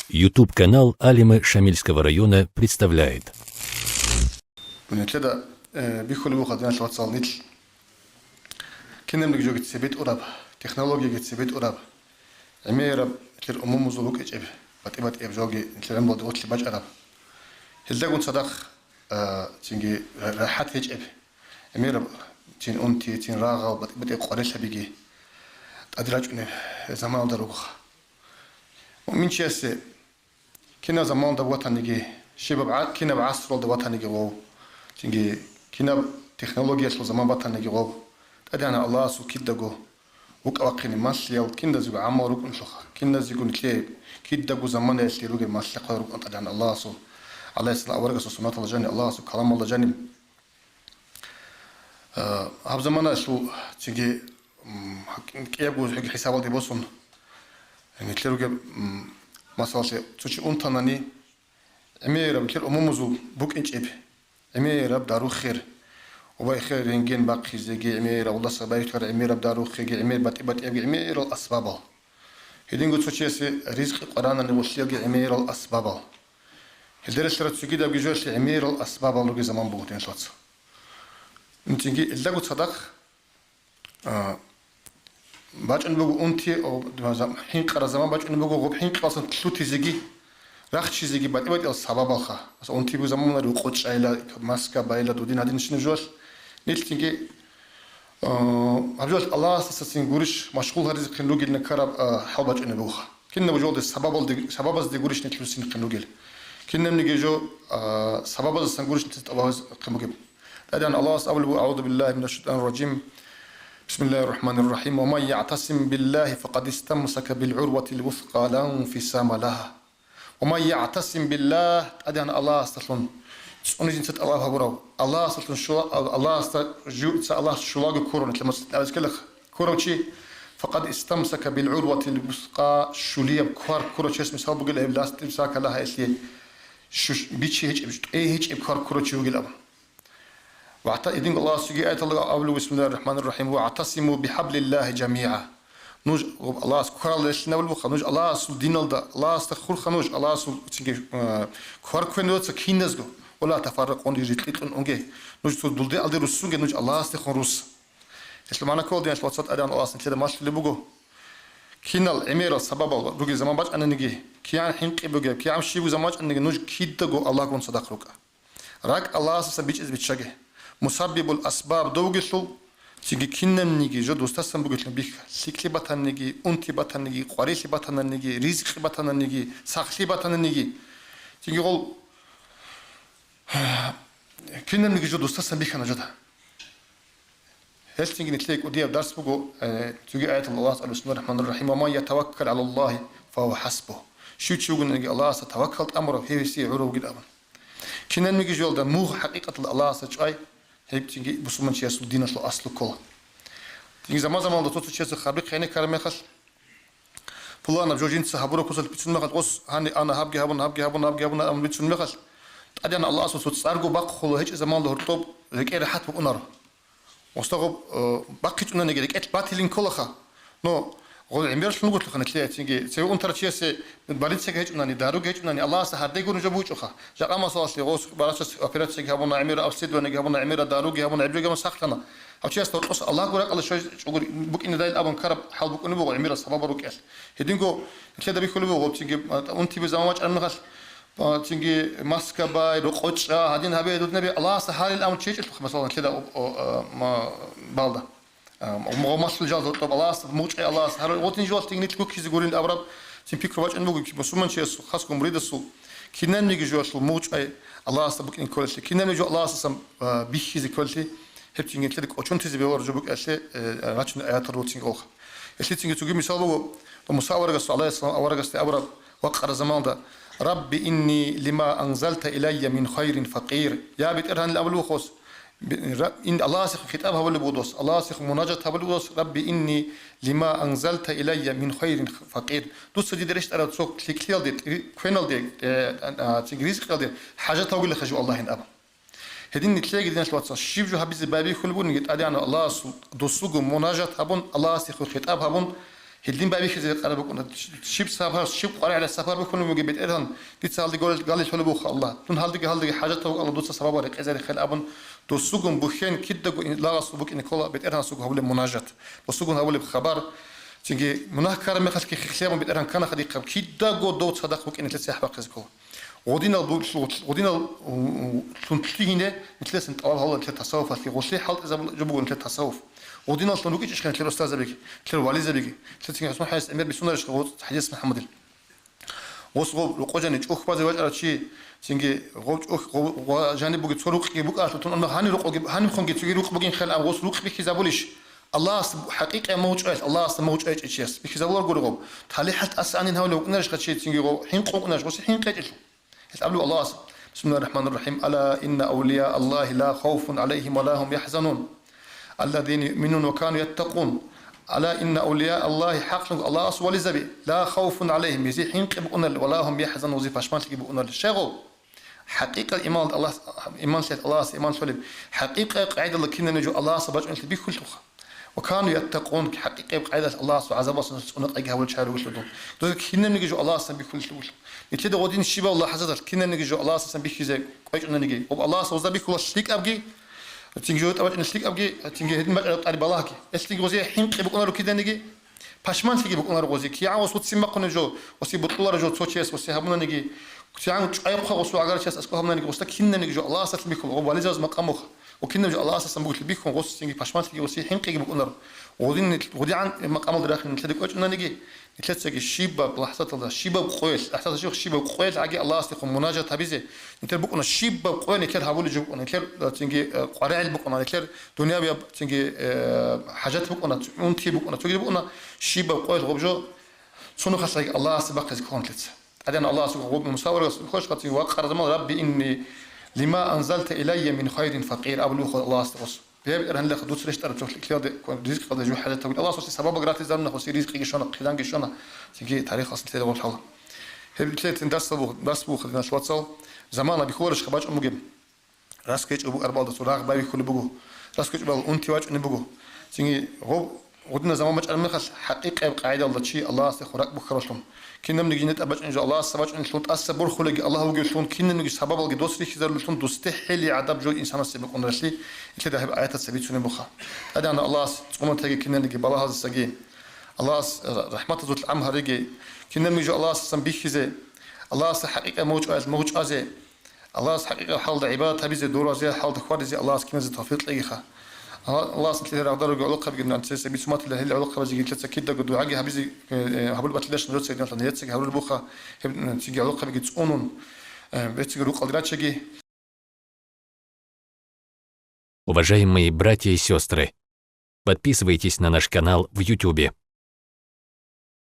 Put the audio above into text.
YouTube-канал Алимы Шамильского района представляет. كنا زمان ده وطنيجي شباب كنا بعصر ده وطنيجي غو تيجي كنا تكنولوجيا شو زمان وطنيجي غو أدينا الله سو كده جو وقاقين ماشيال كنا زوج عمر وكن شخ كنا زوجون كليب كده جو زمان يشتري روج ماشي قدر وكن أدينا الله سو عليه السلام ورجع سنة الله جاني الله سو كلام الله جاني هذا زمان شو تيجي كيف جو حساب الله بوسون يعني تلروج مثلا تشي أنتناني أمير بكير أمومزو بوك إنش إب أمير بدارو خير وباي خير رنجين باقي زيجي أمير والله سبايتر أمير بدارو خير أمير بات أبي أمير الأسباب هيدين قلت تشي سي رزق قرانا نوصل أمير الأسباب هالدرس ترى تسوي كده بيجوش أمير الأسباب لوجي زمان بوقتين شلات نتيجي اللي قلت صدق باج أن بقول أنتي أو حين قرا زمان باج أن بقول غب حين قاصن تلوتي زيجي راخشي زيجي بعد السبب الخا بس أنتي بقول زمان نرو قطش عيلا ماسكة بايلا دودين هذين شنو جوش نيلتينجي عبجوش الله ساسين قريش مشغول هذي خنوجي نكرب حال باج أن بقول كنا بجود السبب دي قريش نتلوسين خنوجي كنا بنيجي جو سبب السنقريش نتتواز خنوجي هذا أن الله أول أعوذ بالله من الشيطان الرجيم بسم الله الرحمن الرحيم ومن يعتصم بالله فقد استمسك بالعروة الوثقى لا انفصام لها ومن يعتصم بالله أدعنا الله استغفر سأنجي نسيت الله هبرو الله استغفر شو الله استغفر الله شو لاقي كورون لما تتعرض كله كورون شيء فقد استمسك بالعروة الوثقى شولية بكار كورون شيء اسمه سبب قل إبلاس تمسك لها إسلي شو بيتشي هيج هيج بكار كورون شيء وقل واعتقد الله سجى آية الله أول بسم الله الرحمن الرحيم واعتصموا بحبل الله جميعا نوج الله سكر الله شنو البخ نوج الله سو دين الله استخر خنوج الله سو تيجي كار كنوت سكينزغو ولا تفرقون يجتلقون أنجي نوج سو دولدي ألدي رسونج نوج الله استخر روس إسلام أنا كول دينش واتسات أدان الله سنتي ماش اللي بقو كينال أمير السبب الله روجي زمان باج أنا نجي كيان حين قبوجي كيام شيء زمان أنا نجي نوج كيدغو الله كون صدق روكا راك الله سبيج إز بتشجع مسبب الأسباب دوغيشل تيجي كنن نيجي جو دوستاسن بوغيشل بيك سيكلي باتان نيجي أنتي باتان نيجي قاريسي باتان نيجي رزق باتان نيجي ساخلي باتان نيجي تيجي قول كنن نيجي جو دوستاسن بيك أنا جدا هل تيجي نتلاقي ودي بدرس بوغو تيجي آية الله بسم الله الرحمن الرحيم وما يتوكل على الله فهو حسبه شو تشوفون نيجي الله ستوكلت أمره هي سي عروق الأمر كنن نيجي جو ده مو حقيقة الله سجاي هيك تيجي بسمن شيء أصل دينه شو أصله كله تيجي زمان ده توت شيء خاربي خيني كلام خش فلان بجوجين سحبورو كوسل بتشون مخل قص هني أنا هبجي هبون أم بتشون مخل أدينا الله أصله تسارجو باق خلو هيك زمان ده هرطوب هيك رحت بقناره واستغرب باقي تقولنا نيجي هيك باتلين كله خا نو قول عمير شنو قلت لك أنا تلاقي تيجي سوي أنت رشيا سي بالبلد سك هيك أنني دارو هيك أنني الله سهردي يقولون جابوش أخا جاء ما صار لي غوص براسس أفراد سك هبونا عمير أفسد وأنا هبونا عمير دارو هبونا عبد جام سخلنا أو شيء استوقف الله يقولك الله شو يقول بك إن ده الأبن كرب حال بك إنه بقول عمير السبب بروك إيش هدينكو كده بيقول بقول تيجي أنت بزمان أنا خش تيجي ماسكة باي رقص هادين هبي دود نبي الله سهل الأمر شيء مثلا كده ما بالده ومغمس الجال طب الله موج الله هر وقتين جوال تيجي نتلقى كيز يقولين أبرد تيم بيكرو واج إنه بقول بسومن شيء خاصكم مريض السو كنا نيجي جوال موج الله سبك إن كل شيء كنا نيجي الله سام بيخيز كل شيء هب تيجي تلك أشون تيجي بيور جبك أشياء راتشن آيات الروتين أخ أشياء تيجي تقول مثال هو مساورة قصة الله السلام أورا قصة أبرد وقر زمان ده رب إني لما أنزلت إلي من خير فقير يا بيت إرهن الأول وخص إن الله سيخ كتابها ولا بودوس الله سيخ مناجتها ولا بودوس ربي إني لما أنزلت إلي من خير فقير دوس جدي رشت على تسوق كليل دي كوينال دي تجريز كليل دي حاجة تقول لك خجوا الله إن أبا هدين نتلاقي دينا شلوات شيف جو حبيز بابي كل بون يت أدي أنا الله دوسوق مناجت هبون الله سيخ كتابها بون هلدين بابي خزي قرب كنا شيب سافر شيب قرع على السفر بكون موجي بيت إيران دي تسال دي قال لي حلو بوخ الله تون هالدي حاجات الله دوس سبب ورق إذا خل أبن دوسوقهم بخين كده لا صبوك إن كلا بيت إيران سوق هقول مناجات دوسوقهم هقول بخبر تيجي مناهكار ما خلك خليهم بيت إيران كان خديق كده دوت صدق بك إن تلسي أحبق زكوا ودينا تنتليهنا مثل سنت الله الله مثل تصوف في غسل حالت إذا جبوا مثل تصوف ودينا تنوكيش إيش كان مثل أستاذ بيجي مثل والي بيجي مثل تيجي اسمه حديث أمير بسنة إيش غوت حديث محمد وصغو لقوجاني أخ بعض الوقت على شيء تيجي غوت أخ وجانب بقى تروق يبقى أتلون أنه هاني رق هاني خم جت يروق بقين خل أم غوت روق بيجي زابوليش الله حقيقة موج أيش الله موج أيش إيش بيجي زابول قرقو تالي حتى أسأني هؤلاء نرش خد شيء تيجي غو حين قو نرش بس حين قيت قبل الله بسم الله الرحمن الرحيم ألا إن أولياء الله لا خوف عليهم ولا هم يحزنون الذين يؤمنون وكانوا يتقون ألا إن أولياء الله حق الله أسوال زبي لا خوف عليهم يزي حين قبقنا ولا هم يحزنون وزي فاشمان تقبقنا الشغل حقيقة إيمان الله إيمان سيد الله إيمان سولب حقيقة قاعدة الله كنا نجو الله سبحانه وتعالى بكل تخ وكانوا يتقون حقيقة قاعدة الله وعذاب سنة أجها والشهر وشلون دوك كنا نجو الله سبحانه بكل تخ يتلد غودين الشيبة والله حزت كنا نجو الله سبحانه بكذا قايج أننا نجي وب الله سوزا بكل شريك أبجي تيجي طبعا نشليك أبجي تيجي هدم على بالله كي غوزي حين قبقنا رو كده نجي باشمان تيجي بقنا رو غوزي كي عاوز وصوت سمق نجو وصي بطلة رجو توشيس وصي هبنا نجي كي عاوز أيقظ وصو عقار شيس أسكو هبنا نجي وصتا كنا نجو الله سبحانه بكل وبالجاز مقامه وكنا نجو الله سبحانه بكل بيكون غوص تيجي باشمان تيجي وصي حين قبقنا رو ودي عن مقام الداخل نتلدك وجه أننا نجي نتلتسك الشيبة بلحظة الله الشيبة بقويل أحساس شيخ الشيبة بقويل عجي الله استقم مناجاة تبيزه نتل بقنا الشيبة بقويل نتل هقول جبنا نتل تنجي قرائل بقنا نتل دنيا بيا تنجي حاجات بقنا أنتي بقنا تجي بقنا الشيبة بقويل غبجو صنو خسرك الله سبق زكون تلت أدينا الله سبق غب مساور خوش قتي وقرر زمان ربي إني لما أنزلت إلي من خير فقير أبلغ الله استغفر بيبقى هنلاقي خدوس ريش ترى تشوف الكلاد رزق قد يجوا حاجة تقول الله سبحانه سبب جرات الزمن خصي رزق يجيشنا خدان جيشنا تيجي تاريخ أصل تلاقي أول حاجة هي بتلاقي تندرس بو خدنا شو تصل زمان بيخورش خباج أمو جيم راسكيج أبو أربعة سراغ باي كل بجو راسكيج أبو أنتي واج نبجو تيجي غدنا زمان مش المخص حقيقة قاعدة الله شيء الله استخراج بخرجهم كنا بنيجي نتقبل إن شاء الله سبب إن شلون تأسبور خلق الله وجه شلون كنا نيجي سبب الجي دوسري كذا شلون دوستحيل عذاب جو إنسان السبب قلنا رسلي كده هيبقى آيات السبيت سنة بخا هذا أنا الله تقوم تيجي كنا نيجي بالله هذا السجين الله رحمة زوج العم هرجي كنا نيجي الله سنبيه كذا الله حقيقة موج أزي الله حقيقة حال عبادة تبي دورة زي حال خوار زي الله كنا زي توفيق لقيها الله سنتي هذا رجع علقة بجنا أنت سبي سمات اللي هي علقة بزي قلت كده قد وعجي هبزي هقول بتلاش نجوت سيدنا لأن يتسق هقول بوخا تيجي علقة بجي تسونون بتيجي روق قدرات شجي. Уважаемые братья и сестры, подписывайтесь на наш канал в YouTube.